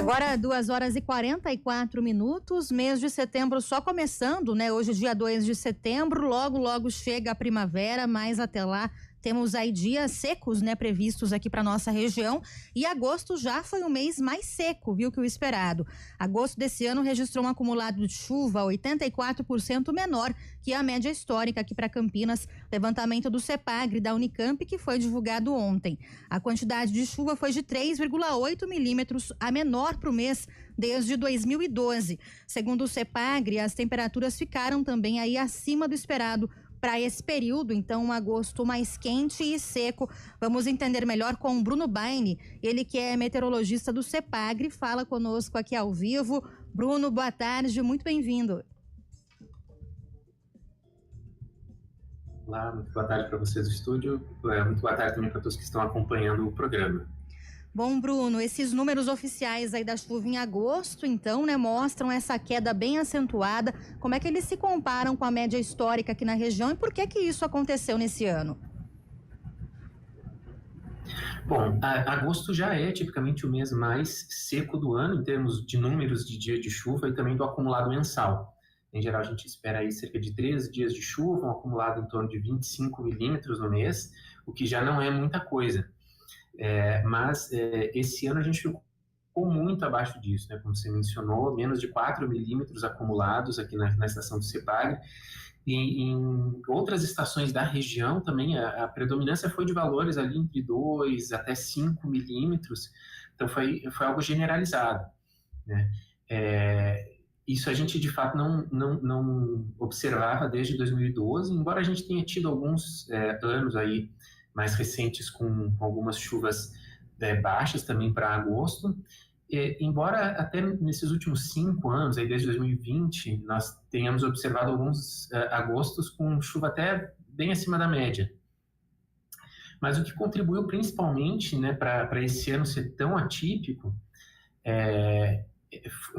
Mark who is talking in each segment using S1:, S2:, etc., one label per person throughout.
S1: Agora, 2h44, mês de setembro só começando, né? Hoje, dia 2 de setembro, logo chega a primavera, mas até lá temos aí dias secos, né? Previstos aqui para nossa região. E agosto já foi o mês mais seco, viu, que o esperado. Agosto desse ano registrou um acumulado de chuva 84% menor que a média histórica aqui para Campinas, levantamento do CEPAGRE da Unicamp, que foi divulgado ontem. A quantidade de chuva foi de 3,8 milímetros, a menor para o mês desde 2012. Segundo o CEPAGRE, as temperaturas ficaram também aí acima do esperado para esse período, então um agosto mais quente e seco. Vamos entender melhor com o Bruno Baini, ele que é meteorologista do CEPAGRE, fala conosco aqui ao vivo. Bruno, boa tarde, muito bem-vindo.
S2: Olá, muito boa tarde para vocês do estúdio, muito boa tarde também para todos que estão acompanhando o programa.
S1: Bom, Bruno, esses números oficiais aí da chuva em agosto, então, né, mostram essa queda bem acentuada. Como é que eles se comparam com a média histórica aqui na região e por que isso aconteceu nesse ano?
S2: Bom, agosto já é tipicamente o mês mais seco do ano em termos de números de dia de chuva e também do acumulado mensal. Em geral, a gente espera aí cerca de 13 dias de chuva, um acumulado em torno de 25 milímetros no mês, o que já não é muita coisa. Mas esse ano a gente ficou muito abaixo disso, né? Como você mencionou, menos de 4 milímetros acumulados aqui na estação do CEPAGRE. E em outras estações da região também a predominância foi de valores ali entre 2 até 5 milímetros, então foi algo generalizado, né? Isso a gente de fato não observava desde 2012, embora a gente tenha tido alguns anos aí mais recentes com algumas chuvas baixas também para agosto. Embora até nesses últimos 5 anos, aí desde 2020, nós tenhamos observado alguns agostos com chuva até bem acima da média. Mas o que contribuiu principalmente, né, para esse ano ser tão atípico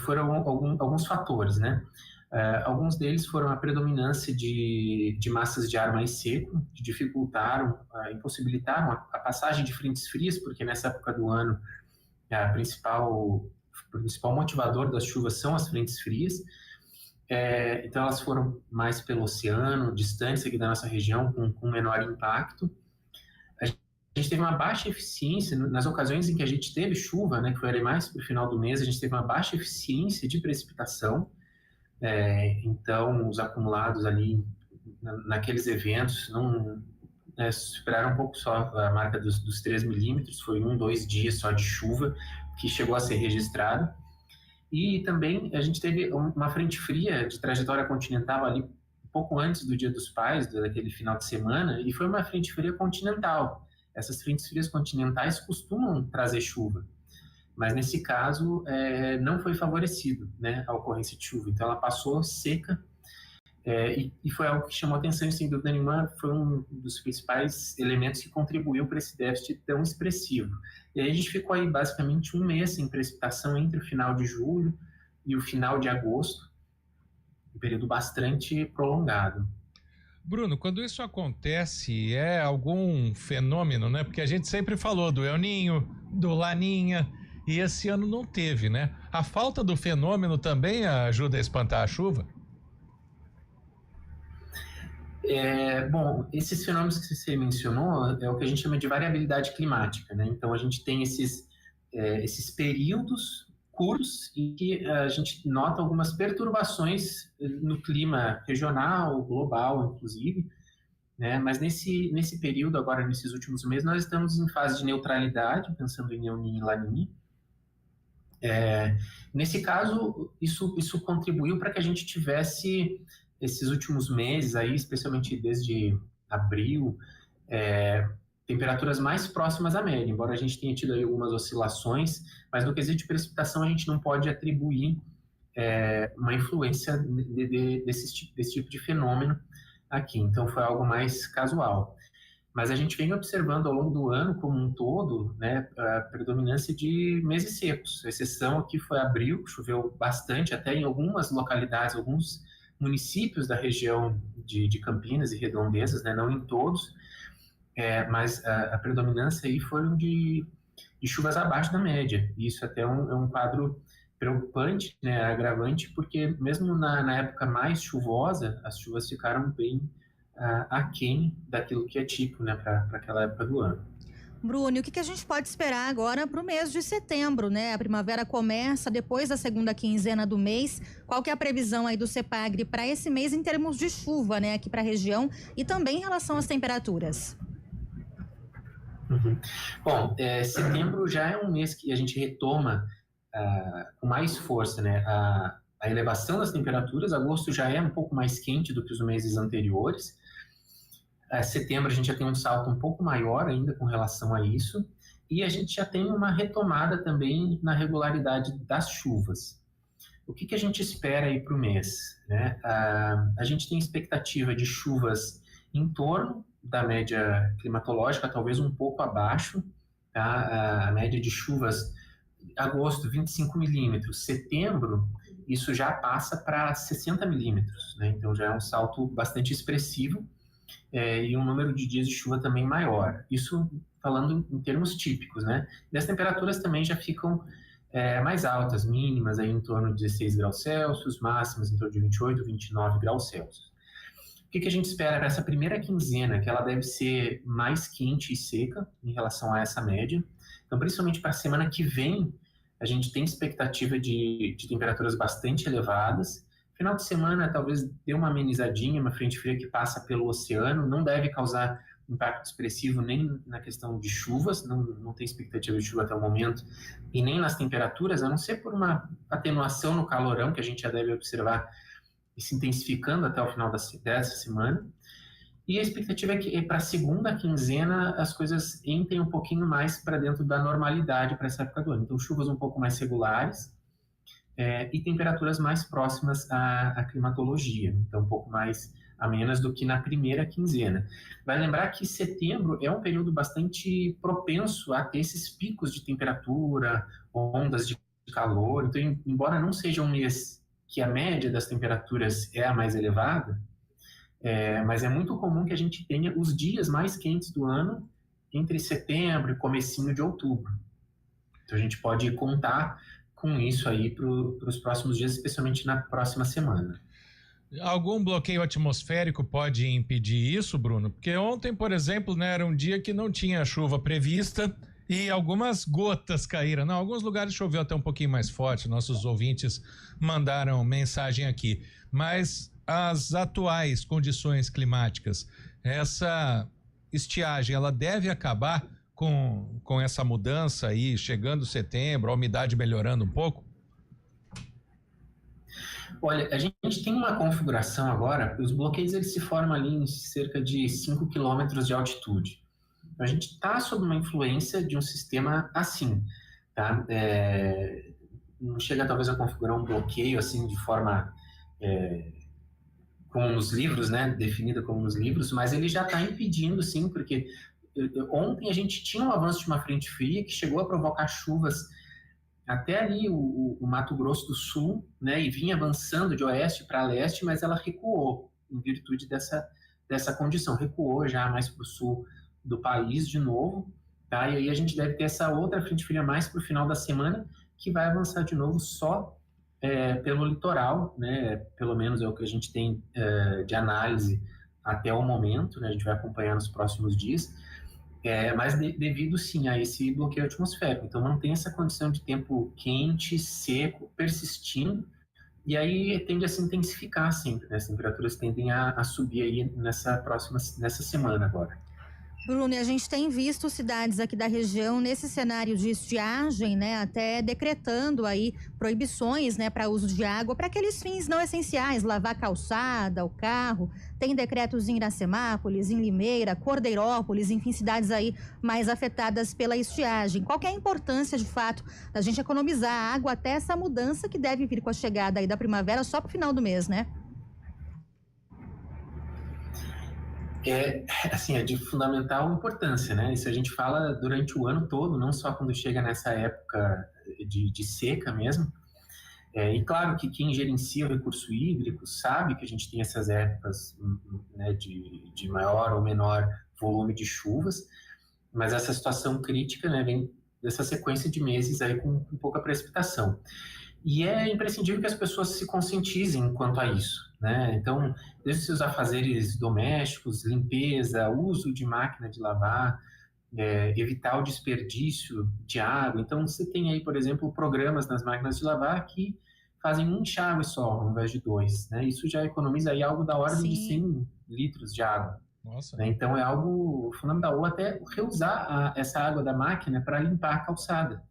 S2: foram alguns fatores, né? Alguns deles foram a predominância de massas de ar mais seco, que dificultaram, impossibilitaram a passagem de frentes frias, porque nessa época do ano o principal motivador das chuvas são as frentes frias. Então elas foram mais pelo oceano, distantes aqui da nossa região, com menor impacto. A gente teve uma baixa eficiência, nas ocasiões em que a gente teve chuva, né, que foi ali mais para o final do mês, a gente teve uma baixa eficiência de precipitação. Então os acumulados ali naqueles eventos superaram um pouco só a marca dos 3 milímetros, foi 2 dias só de chuva que chegou a ser registrado. E também a gente teve uma frente fria de trajetória continental ali um pouco antes do Dia dos Pais, daquele final de semana, e foi uma frente fria continental. Essas frentes frias continentais costumam trazer chuva, mas nesse caso não foi favorecido, né, a ocorrência de chuva, então ela passou seca. E foi algo que chamou atenção, e sem dúvida nenhuma foi um dos principais elementos que contribuiu para esse déficit tão expressivo. E aí a gente ficou aí basicamente um mês sem precipitação entre o final de julho e o final de agosto, um período bastante prolongado.
S3: Bruno, quando isso acontece, é algum fenômeno, né? Porque a gente sempre falou do El Ninho, do Laninha, e esse ano não teve, né? A falta do fenômeno também ajuda a espantar a chuva?
S2: Bom, esses fenômenos que você mencionou é o que a gente chama de variabilidade climática, né? Então a gente tem esses períodos curtos em que a gente nota algumas perturbações no clima regional, global, inclusive, né? Mas nesse período, agora nesses últimos meses, nós estamos em fase de neutralidade, pensando em El Niño e Laninha. Nesse caso, isso contribuiu para que a gente tivesse esses últimos meses aí, especialmente desde abril, temperaturas mais próximas à média, embora a gente tenha tido aí algumas oscilações, mas no quesito de precipitação a gente não pode atribuir uma influência desse tipo de fenômeno aqui, então foi algo mais casual. Mas a gente vem observando ao longo do ano como um todo, né, a predominância de meses secos. A exceção aqui foi abril, choveu bastante, até em algumas localidades, alguns municípios da região de Campinas e redondezas, né, não em todos, mas a predominância aí foram de de chuvas abaixo da média. E isso até é um quadro preocupante, né, agravante, porque mesmo na época mais chuvosa, as chuvas ficaram bem aquém daquilo que é típico, né, para aquela época do ano.
S1: Bruno, e o que a gente pode esperar agora para o mês de setembro, né? A primavera começa depois da segunda quinzena do mês. Qual que é a previsão aí do CEPAGRE para esse mês em termos de chuva, né, aqui para a região e também em relação às temperaturas?
S2: Uhum. Bom, setembro já é um mês que a gente retoma com mais força, né, a elevação das temperaturas. Agosto já é um pouco mais quente do que os meses anteriores. Setembro a gente já tem um salto um pouco maior ainda com relação a isso, e a gente já tem uma retomada também na regularidade das chuvas. O que a gente espera aí para o mês, né? A gente tem expectativa de chuvas em torno da média climatológica, talvez um pouco abaixo, tá? A média de chuvas, agosto, 25 milímetros, setembro, isso já passa para 60 milímetros, né? Então já é um salto bastante expressivo, e um número de dias de chuva também maior. Isso falando em termos típicos, né? E as temperaturas também já ficam mais altas, mínimas aí em torno de 16 graus Celsius, máximas em torno de 28, 29 graus Celsius. O que a gente espera para essa primeira quinzena? Que ela deve ser mais quente e seca em relação a essa média. Então, principalmente para a semana que vem, a gente tem expectativa de temperaturas bastante elevadas. Final de semana talvez dê uma amenizadinha, uma frente fria que passa pelo oceano, não deve causar impacto expressivo nem na questão de chuvas, não tem expectativa de chuva até o momento, e nem nas temperaturas, a não ser por uma atenuação no calorão, que a gente já deve observar e se intensificando até o final dessa semana. E a expectativa é que para a segunda quinzena as coisas entrem um pouquinho mais para dentro da normalidade para essa época do ano. Então, chuvas um pouco mais regulares, e temperaturas mais próximas à climatologia, então um pouco mais amenas do que na primeira quinzena. Vai lembrar que setembro é um período bastante propenso a ter esses picos de temperatura, ondas de calor. Então, embora não seja um mês que a média das temperaturas é a mais elevada, mas é muito comum que a gente tenha os dias mais quentes do ano entre setembro e comecinho de outubro. Então, a gente pode contar com isso aí para os próximos dias, especialmente na próxima semana.
S3: Algum bloqueio atmosférico pode impedir isso, Bruno? Porque ontem, por exemplo, né, era um dia que não tinha chuva prevista e algumas gotas caíram. Não, alguns lugares choveu até um pouquinho mais forte, nossos ouvintes mandaram mensagem aqui. Mas as atuais condições climáticas, essa estiagem, ela deve acabar com essa mudança aí, chegando setembro, a umidade melhorando um pouco?
S2: Olha, a gente tem uma configuração agora, os bloqueios eles se formam ali em cerca de 5 quilômetros de altitude. A gente está sob uma influência de um sistema assim, tá? Não chega talvez a configurar um bloqueio assim de forma como nos livros, né? Definida como nos livros, mas ele já está impedindo, sim, porque ontem a gente tinha um avanço de uma frente fria que chegou a provocar chuvas até ali o Mato Grosso do Sul, né, e vinha avançando de oeste para leste, mas ela recuou em virtude dessa condição, recuou já mais para o sul do país de novo, tá? E aí a gente deve ter essa outra frente fria mais para o final da semana, que vai avançar de novo só pelo litoral, né, pelo menos é o que a gente tem de análise até o momento, né, a gente vai acompanhar nos próximos dias, mas devido sim a esse bloqueio atmosférico. Então mantém essa condição de tempo quente, seco, persistindo, e aí tende a se intensificar sempre, né? As temperaturas tendem a subir aí nessa semana agora.
S1: Bruno, e a gente tem visto cidades aqui da região nesse cenário de estiagem, né, até decretando aí proibições, né, para uso de água para aqueles fins não essenciais, lavar a calçada, o carro. Tem decretos em Iracemápolis, em Limeira, Cordeirópolis, enfim, cidades aí mais afetadas pela estiagem. Qual que é a importância, de fato, da gente economizar água até essa mudança que deve vir com a chegada aí da primavera só para o final do mês, né?
S2: É de fundamental importância, né? Isso a gente fala durante o ano todo, não só quando chega nessa época de seca mesmo. E claro que quem gerencia o recurso hídrico sabe que a gente tem essas épocas, né, de maior ou menor volume de chuvas, mas essa situação crítica, né, vem dessa sequência de meses aí com pouca precipitação. E é imprescindível que as pessoas se conscientizem quanto a isso, né? Então, desde seus afazeres domésticos, limpeza, uso de máquina de lavar, evitar o desperdício de água. Então, você tem aí, por exemplo, programas nas máquinas de lavar que fazem um enxágue só, ao invés de 2, né? Isso já economiza aí algo da ordem de 100 litros de água.
S3: Nossa.
S2: Né? Então, é algo fundamental. Ou até reusar essa água da máquina para limpar a calçada,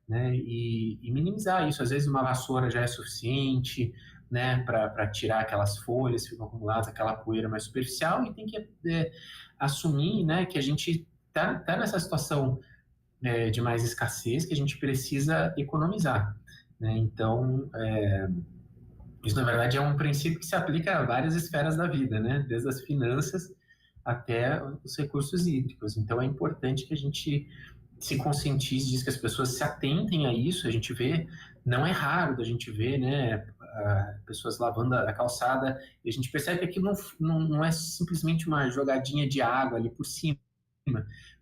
S2: né? E minimizar isso. Às vezes, uma vassoura já é suficiente, né? Para tirar aquelas folhas que ficam acumuladas, aquela poeira mais superficial, e tem que assumir, né? Que a gente tá nessa situação de mais escassez, que a gente precisa economizar, né? Então, isso na verdade é um princípio que se aplica a várias esferas da vida, né? Desde as finanças até os recursos hídricos. Então, é importante que a gente se conscientize disso, que as pessoas se atentem a isso. A gente vê, não é raro da gente ver, né? Pessoas lavando a calçada, e a gente percebe que aquilo não é simplesmente uma jogadinha de água ali por cima,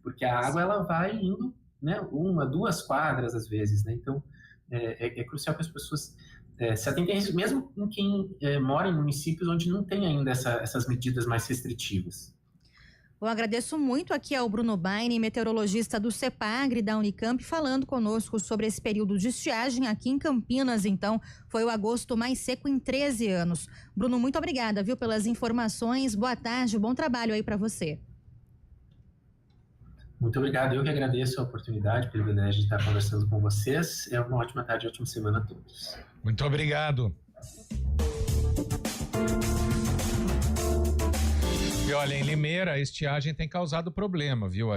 S2: porque a água ela vai indo, né, 1, 2 quadras às vezes, né? Então é crucial que as pessoas se atentem a isso, mesmo em quem mora em municípios onde não tem ainda essas medidas mais restritivas.
S1: Eu agradeço muito aqui ao Bruno Baini, meteorologista do CEPAGRE da Unicamp, falando conosco sobre esse período de estiagem aqui em Campinas. Então, foi o agosto mais seco em 13 anos. Bruno, muito obrigada, viu, pelas informações. Boa tarde, bom trabalho aí para você.
S2: Muito obrigado, eu que agradeço a oportunidade, o privilégio de estar conversando com vocês. É uma ótima tarde, ótima semana a todos.
S3: Muito obrigado. E olha, em Limeira, a estiagem tem causado problema, viu?